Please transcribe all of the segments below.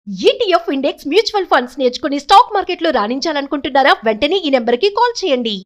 ETF index mutual funds నేర్చుకుని stock మార్కెట్లో రాణించాలనుకుంటున్నారా? వెంటనే ఈ నెంబర్కి కాల్ చేయండి.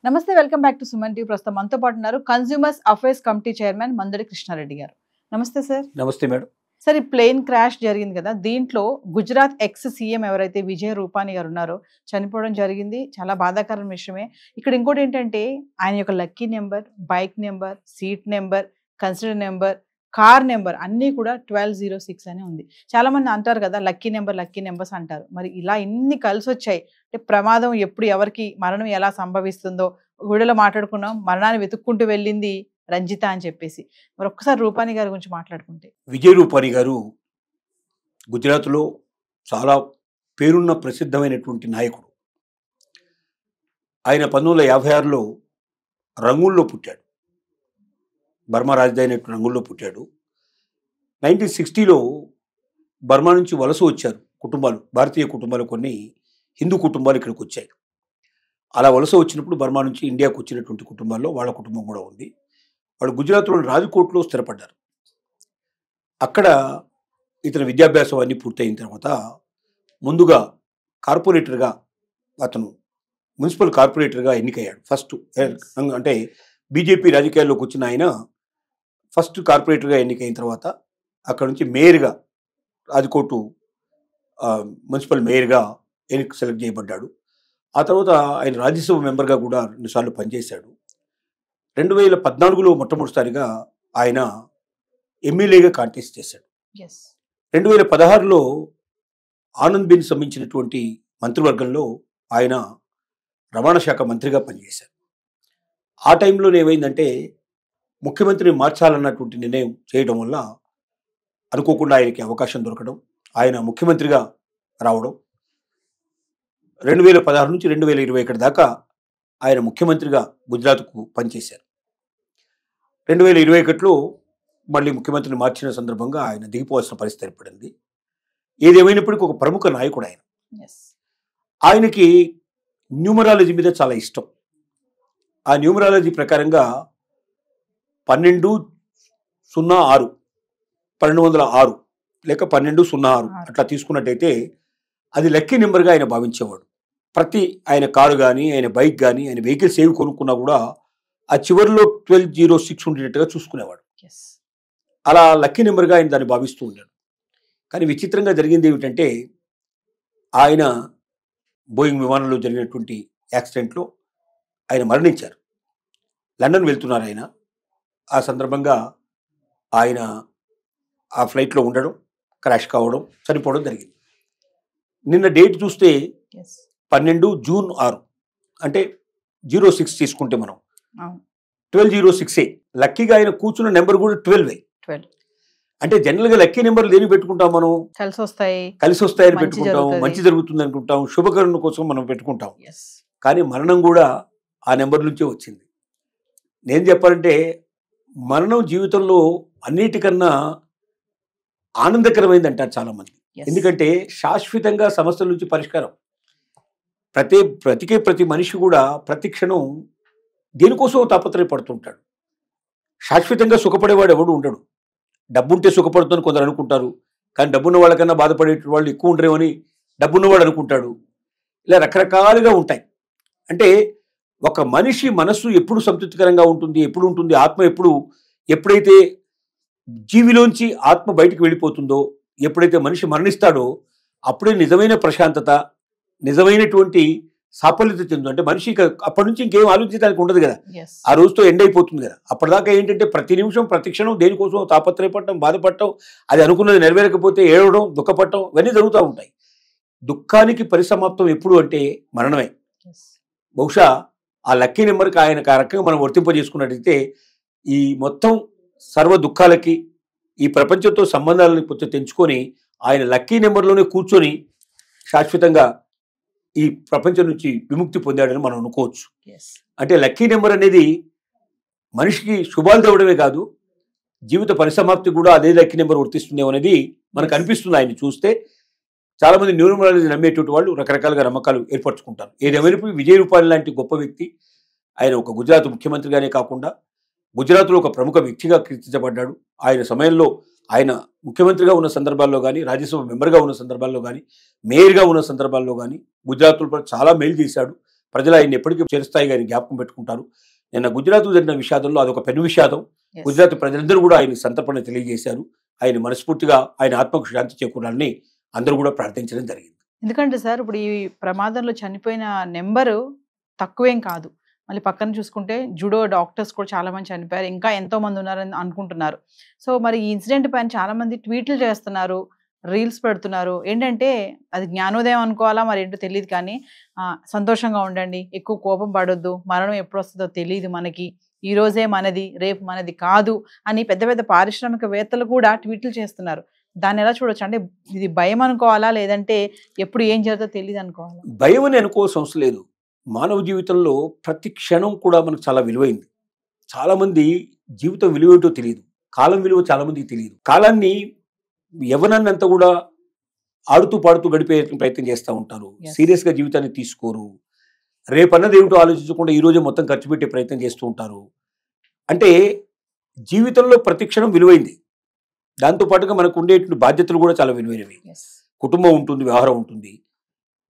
నమస్తే, welcome back to Suman TV. ప్రస్తుతం మనతో పాటు ఉన్నారు consumers affairs committee chairman Mandadi Krishna Reddy గారు. నమస్తే సార్. నమస్తే మేడం. సార్, ఈ ప్లేన్ క్రాష్ జరిగింది కదా, దీంట్లో గుజరాత్ ఎక్స్ సీఎం ఎవరైతే విజయ్ రూపానీ గారు ఉన్నారో చనిపోవడం జరిగింది. చాలా బాధాకరమైన విషయమే. ఇక్కడ ఇంకోటి ఏంటంటే ఆయన యొక్క lucky number, bike number, seat number, consider number, car number అన్నీ కూడా 1206 అని ఉంది. చాలా మంది అంటారు కదా లక్కీ నెంబర్స్ అంటారు. మరి ఇలా ఇన్ని కలిసి వచ్చాయి అంటే ప్రమాదం ఎప్పుడు ఎవరికి మరణం ఎలా సంభవిస్తుందో వీడియోలో మాట్లాడుకున్నాం. మరణాన్ని వెతుక్కుంటూ వెళ్ళింది రంజిత అని చెప్పేసి. మరి ఒక్కసారి రూపానీ గారి గురించి మాట్లాడుకుంటే. విజయ్ రూపానీ గారు గుజరాత్లో చాలా పేరున్న ప్రసిద్ధమైనటువంటి నాయకుడు. ఆయన 1956లో రంగూన్లో పుట్టాడు. బర్మా రాజధాని రంగూన్లో పుట్టాడు. 1960లో బర్మా నుంచి వలస వచ్చారు కుటుంబాలు, భారతీయ కుటుంబాలు, కొన్ని హిందూ కుటుంబాలు ఇక్కడికి వచ్చాయి. అలా వలస వచ్చినప్పుడు బర్మా నుంచి ఇండియాకు వచ్చినటువంటి కుటుంబాల్లో వాళ్ళ కుటుంబం కూడా ఉంది. వాళ్ళు గుజరాత్లోని రాజ్కోట్లో స్థిరపడ్డారు. అక్కడ ఇతని విద్యాభ్యాసం అన్నీ పూర్తయిన తర్వాత ముందుగా కార్పొరేటర్గా అతను మున్సిపల్ కార్పొరేటర్గా ఎన్నికయ్యాడు. ఫస్ట్ అంటే బీజేపీ రాజకీయాల్లోకి వచ్చిన ఆయన ఫస్ట్ కార్పొరేటర్గా ఎన్నికైన తర్వాత అక్కడ నుంచి మేయర్గా, రాజ్కోట్ మున్సిపల్ మేయర్గా సెలెక్ట్ చేయబడ్డాడు. ఆ తర్వాత ఆయన రాజ్యసభ మెంబర్గా కూడా 2 సార్లు పనిచేశాడు. 2014లో మొట్టమొదటిసారిగా ఆయన ఎమ్మెల్యేగా కాంటెస్ట్ చేశాడు. 2016లో ఆనంద్ బెన్ సంబంధించినటువంటి మంత్రివర్గంలో ఆయన రవాణా శాఖ మంత్రిగా పనిచేశారు. ఆ టైంలోనే ఏమైందంటే ముఖ్యమంత్రిని మార్చాలన్నటువంటి నిర్ణయం చేయడం వల్ల అనుకోకుండా ఆయనకి అవకాశం దొరకడం, ఆయన ముఖ్యమంత్రిగా రావడం. 2016 నుంచి 2021 దాకా ఆయన ముఖ్యమంత్రిగా గుజరాత్కు పనిచేశారు. 2021లో మళ్ళీ ముఖ్యమంత్రిని మార్చిన సందర్భంగా ఆయన దిగిపోవాల్సిన పరిస్థితి ఏర్పడింది. ఏదేమైనప్పటికీ ఒక ప్రముఖ నాయకుడు ఆయన. ఆయనకి న్యూమరాలజీ మీద చాలా ఇష్టం. ఆ న్యూమరాలజీ ప్రకారంగా 1206 1206 లేక 1206 అట్లా తీసుకున్నట్టయితే అది లక్కీ నెంబర్గా ఆయన భావించేవాడు. ప్రతి ఆయన కారు కానీ, ఆయన బైక్ కానీ, ఆయన వెహికల్స్ ఏవి కొనుక్కున్నా కూడా ఆ చివరిలో 1206 ఉండేటట్టుగా చూసుకునేవాడు. అలా లక్కీ నెంబర్గా ఆయన దాన్ని భావిస్తూ ఉన్నాడు. కానీ విచిత్రంగా జరిగింది ఏమిటంటే ఆయన బోయింగ్ విమానంలో జరిగినటువంటి యాక్సిడెంట్లో ఆయన మరణించారు. లండన్ వెళ్తున్నారు ఆయన. ఆ సందర్భంగా ఆయన ఆ ఫ్లైట్లో ఉండడం, క్రాష్ కావడం, చనిపోవడం జరిగింది. నిన్న డేట్ చూస్తే 12 జూన్ 6 అంటే 06 తీసుకుంటే మనం 1206. లక్కీగా ఆయన కూర్చున్న నెంబర్ కూడా 12. అంటే జనరల్గా లక్కీ నెంబర్లు దేని పెట్టుకుంటాం మనం? కలిసి వస్తాయని పెట్టుకుంటాం, మంచి జరుగుతుంది అనుకుంటాం, శుభకరణ కోసం మనం పెట్టుకుంటాం. కానీ మరణం కూడా ఆ నెంబర్ నుంచే వచ్చింది. నేను చెప్పాలంటే మరణం జీవితంలో అన్నిటికన్నా ఆనందకరమైంది అంటారు చాలా మంది. ఎందుకంటే శాశ్వతంగా సమస్యల నుంచి పరిష్కారం. ప్రతి మనిషి కూడా ప్రతి క్షణం దేనికోసం తాపత్రయపడుతుంటాడు. శాశ్వతంగా సుఖపడేవాడు ఎవడు ఉండడు. డబ్బుంటే సుఖపడుతుందని కొందరు అనుకుంటారు. కానీ డబ్బున్న వాళ్ళకన్నా బాధపడే వాళ్ళు ఎక్కువ ఉండరేమని డబ్బున్నవాడు అనుకుంటాడు. ఇలా రకరకాలుగా ఉంటాయి. అంటే ఒక మనిషి మనస్సు ఎప్పుడు సంతృప్తికరంగా ఉంటుంది, ఎప్పుడు ఉంటుంది, ఆత్మ ఎప్పుడైతే జీవిలోంచి ఆత్మ బయటికి వెళ్ళిపోతుందో, ఎప్పుడైతే మనిషి మరణిస్తాడో అప్పుడే నిజమైన ప్రశాంతత, నిజమైనటువంటి సాఫల్యత చెందు. అంటే మనిషి అప్పటి నుంచి ఇంకేం ఆలోచించడానికి ఉండదు కదా, ఆ రోజుతో ఎండ్ అయిపోతుంది కదా. అప్పటిదాకా ఏంటంటే ప్రతి నిమిషం ప్రతి క్షణం దేనికోసం తాపత్రయపడటం, బాధపడటం, అది అనుకున్నది నెరవేరకపోతే ఏడవడం, దుఃఖపడటం, ఇవన్నీ జరుగుతూ ఉంటాయి. దుఃఖానికి పరిసమాప్తం ఎప్పుడు అంటే మరణమే. బహుశా ఆ లక్కీ నెంబర్కి ఆయనకు ఆ రకంగా మనం వర్తింపజేసుకున్నట్టయితే ఈ మొత్తం సర్వ దుఃఖాలకి, ఈ ప్రపంచంతో సంబంధాలను కొంచెం తెంచుకొని ఆయన లక్కీ నెంబర్లోనే కూర్చొని శాశ్వతంగా ఈ ప్రపంచం నుంచి విముక్తి పొందాడని మనం అనుకోవచ్చు. అంటే లక్కీ నెంబర్ అనేది మనిషికి శుభాలు తేవడమే కాదు, జీవిత పరిసమాప్తి కూడా అదే లక్కీ నెంబర్ వర్తిస్తుందేమో అనేది మనకు అనిపిస్తుంది. ఆయన చూస్తే చాలా మంది న్యూమరాలజీ నమ్మేటువంటి వాళ్ళు రకరకాలుగా నమ్మకాలు ఏర్పరచుకుంటారు. ఏదేమైనప్పుడు విజయ్ రూపాని లాంటి గొప్ప వ్యక్తి, ఆయన ఒక గుజరాత్ ముఖ్యమంత్రిగానే కాకుండా గుజరాత్లో ఒక ప్రముఖ వ్యక్తిగా కీర్తించబడ్డాడు. ఆయన సమయంలో ఆయన ముఖ్యమంత్రిగా ఉన్న సందర్భాల్లో కానీ, రాజ్యసభ మెంబర్గా ఉన్న సందర్భాల్లో కానీ, మేయర్గా ఉన్న సందర్భాల్లో కానీ గుజరాత్లో చాలా మేలు చేశాడు. ప్రజలు ఆయన ఎప్పటికీ చిరస్థాయిగా ఆయన జ్ఞాపకం పెట్టుకుంటారు. నిన్న గుజరాత్ జరిగిన విషాదంలో అదొక పెను విషాదం. గుజరాత్ ప్రజలందరూ కూడా ఆయన సంతర్పణ తెలియజేశారు. ఆయన మనస్ఫూర్తిగా ఆయన ఆత్మకు శాంతి చేకూరాలని అందరూ కూడా ప్రార్థించడం జరిగింది. ఎందుకంటే సార్ ఇప్పుడు ఈ ప్రమాదంలో చనిపోయిన నెంబరు తక్కువేం కాదు. మళ్ళీ పక్కన చూసుకుంటే జుడో డాక్టర్స్ కూడా చాలా మంది చనిపోయారు, ఇంకా ఎంతో మంది ఉన్నారని అనుకుంటున్నారు. సో మరి ఈ ఇన్సిడెంట్ పైన చాలా మంది ట్వీట్లు చేస్తున్నారు, రీల్స్ పెడుతున్నారు. ఏంటంటే అది జ్ఞానోదయం అనుకోవాలా మరి ఏంటో తెలియదు, కానీ సంతోషంగా ఉండండి, ఎక్కువ కోపం పడొద్దు, మరణం ఎప్పుడు వస్తుందో తెలియదు మనకి, ఈ రోజే మనది రేపు మనది కాదు అని పెద్ద పెద్ద పారిశ్రామికవేత్తలు కూడా ట్వీట్లు చేస్తున్నారు. దాన్ని ఎలా చూడొచ్చు? అంటే ఇది భయం అనుకోవాలా, లేదంటే ఎప్పుడు ఏం జరుగుతుందో తెలియదు అనుకోవాలా? భయం అని అనుకోవాల్సిన అవసరం లేదు. మానవ జీవితంలో ప్రతి క్షణం కూడా మనకు చాలా విలువైంది. చాలామంది జీవితం విలువ ఏంటో తెలియదు, కాలం విలువ చాలామందికి తెలియదు. కాలాన్ని యవ్వనాన్ని అంతా కూడా ఆడుతూ పాడుతూ గడిపే ప్రయత్నం చేస్తూ ఉంటారు. సీరియస్గా జీవితాన్ని తీసుకోరు. రేపన్నది ఏమిటో ఆలోచించకుండా ఈరోజే మొత్తం ఖర్చు పెట్టే ప్రయత్నం చేస్తూ ఉంటారు. అంటే జీవితంలో ప్రతి క్షణం విలువైంది. దాంతోపాటుగా మనకు ఉండేటువంటి బాధ్యతలు కూడా చాలా విలువైనవి. కుటుంబం ఉంటుంది, వ్యవహారం ఉంటుంది.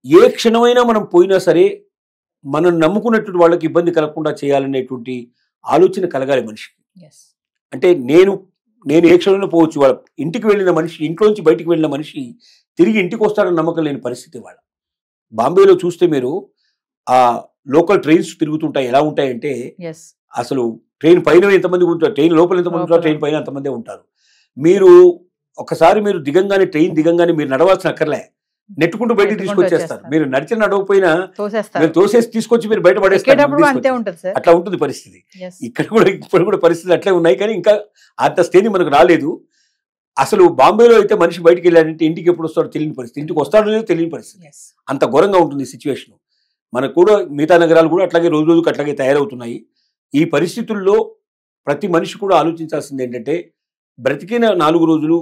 ఏ క్షణమైనా మనం పోయినా సరే మనం నమ్ముకున్నటువంటి వాళ్ళకి ఇబ్బంది కలగకుండా చేయాలనేటువంటి ఆలోచన కలగాలి మనిషికి. అంటే నేను ఏ క్షణంలో పోవచ్చు. వాళ్ళ ఇంటికి వెళ్ళిన మనిషి, ఇంట్లోంచి బయటికి వెళ్ళిన మనిషి తిరిగి ఇంటికి వస్తాడని నమ్మకం లేని పరిస్థితి వాళ్ళ. బాంబేలో చూస్తే మీరు ఆ లోకల్ ట్రైన్స్ తిరుగుతుంటాయి, ఎలా ఉంటాయంటే అసలు ట్రైన్ పైన ఎంతమంది ఉంటారు, ట్రైన్ లోపల ఎంతమంది ఉంటారు, ట్రైన్ పైన అంతమందే ఉంటారు. మీరు ఒకసారి మీరు ట్రైన్ దిగంగానే మీరు నడవాల్సిన అక్కర్లే, నెట్టుకుంటూ బయటకు తీసుకొచ్చేస్తారు. మీరు నడిచిన నడవపోయినా మీరు తోసేసి తీసుకొచ్చి మీరు బయట పడేస్తారు. అట్లా ఉంటుంది పరిస్థితి. ఇప్పుడు కూడా పరిస్థితులు అట్లే ఉన్నాయి, కానీ ఇంకా అంత స్టేజ్ మనకు రాలేదు. అసలు బాంబేలో అయితే మనిషి బయటికి వెళ్ళాడంటే ఇంటికి ఎప్పుడు వస్తాడో తెలియని పరిస్థితి, ఇంటికి వస్తాడో లేదో తెలియని పరిస్థితి. అంత ఘోరంగా ఉంటుంది సిచ్యువేషన్. మనకు కూడా మిగతా నగరాలు కూడా అట్లాగే రోజు రోజుకు అట్లాగే తయారవుతున్నాయి. ఈ పరిస్థితుల్లో ప్రతి మనిషి కూడా ఆలోచించాల్సింది ఏంటంటే, బ్రతికిన 4 రోజులు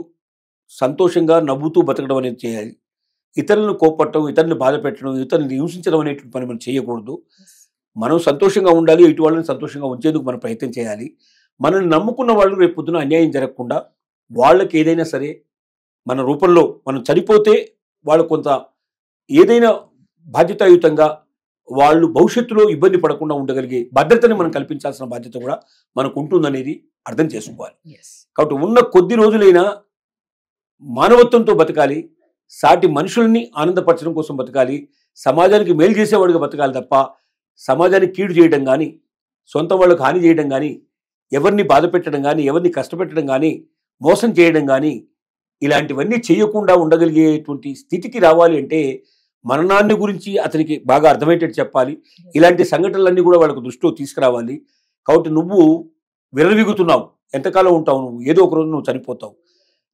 సంతోషంగా నవ్వుతూ బతకడం అనేది చేయాలి. ఇతరులను కోప్పట్టడం, ఇతరులను బాధ పెట్టడం, ఇతరులను హింసించడం అనేటువంటి పని మనం చేయకూడదు. మనం సంతోషంగా ఉండాలి, ఇటు వాళ్ళని సంతోషంగా ఉంచేందుకు మనం ప్రయత్నం చేయాలి. మనల్ని నమ్ముకున్న వాళ్ళు రేపు పొద్దున అన్యాయం జరగకుండా వాళ్ళకి ఏదైనా సరే మన రూపంలో మనం చనిపోతే వాళ్ళు కొంత ఏదైనా బాధ్యతాయుతంగా వాళ్ళు భవిష్యత్తులో ఇబ్బంది పడకుండా ఉండగలిగే భద్రతని మనం కల్పించాల్సిన బాధ్యత కూడా మనకు ఉంటుందనేది అర్థం చేసుకోవాలి. కాబట్టి ఉన్న కొద్ది రోజులైనా మానవత్వంతో బతకాలి, సాటి మనుషుల్ని ఆనందపరచడం కోసం బతకాలి, సమాజానికి మేలు చేసేవాడిగా బతకాలి తప్ప సమాజానికి కీడు చేయడం కానీ, సొంత వాళ్ళకు హాని చేయడం కానీ, ఎవరిని బాధ పెట్టడం కానీ, ఎవరిని కష్టపెట్టడం కానీ, మోసం చేయడం కానీ, ఇలాంటివన్నీ చేయకుండా ఉండగలిగేటువంటి స్థితికి రావాలి అంటే మరణాన్ని గురించి అతనికి బాగా అర్థమయ్యేటట్టు చెప్పాలి. ఇలాంటి సంఘటనలన్నీ కూడా వాళ్ళకు దృష్టిలో తీసుకురావాలి. కాబట్టి నువ్వు విర్రవీగుతున్నావు, ఎంతకాలం ఉంటావు నువ్వు, ఏదో ఒక రోజు నువ్వు చనిపోతావు.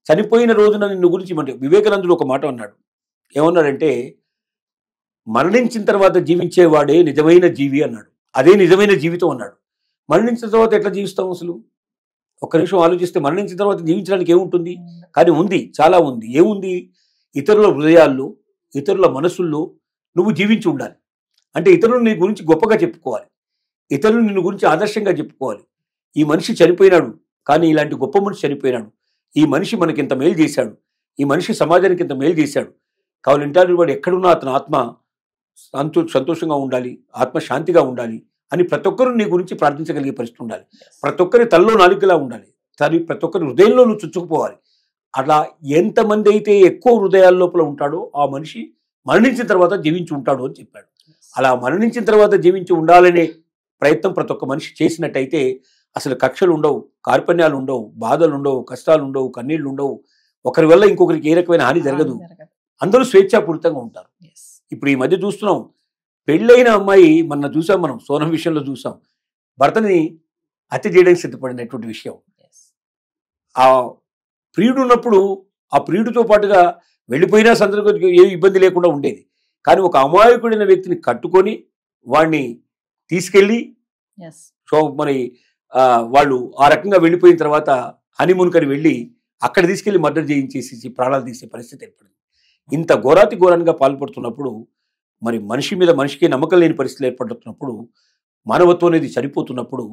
చనిపోయిన రోజున నిన్ను గురించి అంటే వివేకానందుడు ఒక మాట అన్నాడు. ఏమన్నాడంటే, మరణించిన తర్వాత జీవించేవాడే నిజమైన జీవి అన్నాడు. అదే నిజమైన జీవితం అన్నాడు. మరణించిన తర్వాత ఎట్లా జీవిస్తాం అసలు? ఒక్క నిమిషం ఆలోచిస్తే మరణించిన తర్వాత జీవించడానికి ఏముంటుంది? కానీ ఉంది, చాలా ఉంది. ఏముంది? ఇతరుల హృదయాల్లో, ఇతరుల మనసుల్లో నువ్వు జీవించి ఉండాలి. అంటే ఇతరులు నీ గురించి గొప్పగా చెప్పుకోవాలి, ఇతరులు నిన్ను గురించి ఆదర్శంగా చెప్పుకోవాలి. ఈ మనిషి చనిపోయినాడు, కానీ ఇలాంటి గొప్ప మనిషి చనిపోయినాడు, ఈ మనిషి మనకి ఇంత మేలు చేశాడు, ఈ మనిషి సమాజానికి ఇంత మేలు చేశాడు. కావాలంటే వాడు ఎక్కడున్నా అతని ఆత్మ సంతోషంగా ఉండాలి, ఆత్మ శాంతిగా ఉండాలి అని ప్రతి ఒక్కరు నీ గురించి ప్రార్థించగలిగే పరిస్థితి ఉండాలి. ప్రతి ఒక్కరి తలలో నాలుకలా ఉండాలి, ప్రతి ఒక్కరి హృదయంలో నువ్వు చుచ్చుకుపోవాలి. అట్లా ఎంతమంది అయితే ఎక్కువ హృదయాల లోపల ఉంటాడో ఆ మనిషి మరణించిన తర్వాత జీవించి ఉంటాడు అని చెప్పాడు. అలా మరణించిన తర్వాత జీవించి ఉండాలనే ప్రయత్నం ప్రతి ఒక్క మనిషి చేసినట్టయితే అసలు కక్షలు ఉండవు, కార్పణ్యాలు ఉండవు, బాధలు ఉండవు, కష్టాలు ఉండవు, కన్నీళ్లు ఉండవు, ఒకరి వల్ల ఇంకొకరికి ఏ రకమైన హాని జరగదు. అందరూ స్వేచ్ఛాపూరితంగా ఉంటారు. ఇప్పుడు ఈ మధ్య చూస్తున్నాం, పెళ్ళైన అమ్మాయి మన చూసాం, మనం సోనం విషయంలో చూసాం, భర్తని హత్య చేయడానికి సిద్ధపడినటువంటి విషయం. ఆ ప్రియుడు ఉన్నప్పుడు ఆ ప్రియుడితో పాటుగా వెళ్ళిపోయినా సందర్భం ఏ ఇబ్బంది లేకుండా ఉండేది. కానీ ఒక అమాయకుడైన వ్యక్తిని కట్టుకొని వాడిని తీసుకెళ్ళి ఎస్ సో మరి వాళ్ళు ఆ రకంగా వెళ్ళిపోయిన తర్వాత హనీమూన్ కని వెళ్ళి అక్కడ తీసుకెళ్లి మర్డర్ చేయించేసి ప్రాణాలు తీసే పరిస్థితి ఏర్పడింది. ఇంత ఘోరాతి ఘోరంగా పాల్పడుతున్నప్పుడు మరి మనిషి మీద మనిషికి నమ్మకం లేని పరిస్థితులు ఏర్పడుతున్నప్పుడు మానవత్వం అనేది చనిపోతున్నప్పుడు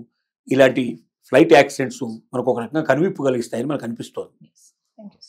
ఇలాంటి ఫ్లైట్ యాక్సిడెంట్స్ మనకు ఒక రకంగా కనువిప్పు కలిగిస్తాయని మనకు అనిపిస్తోంది. Thank you.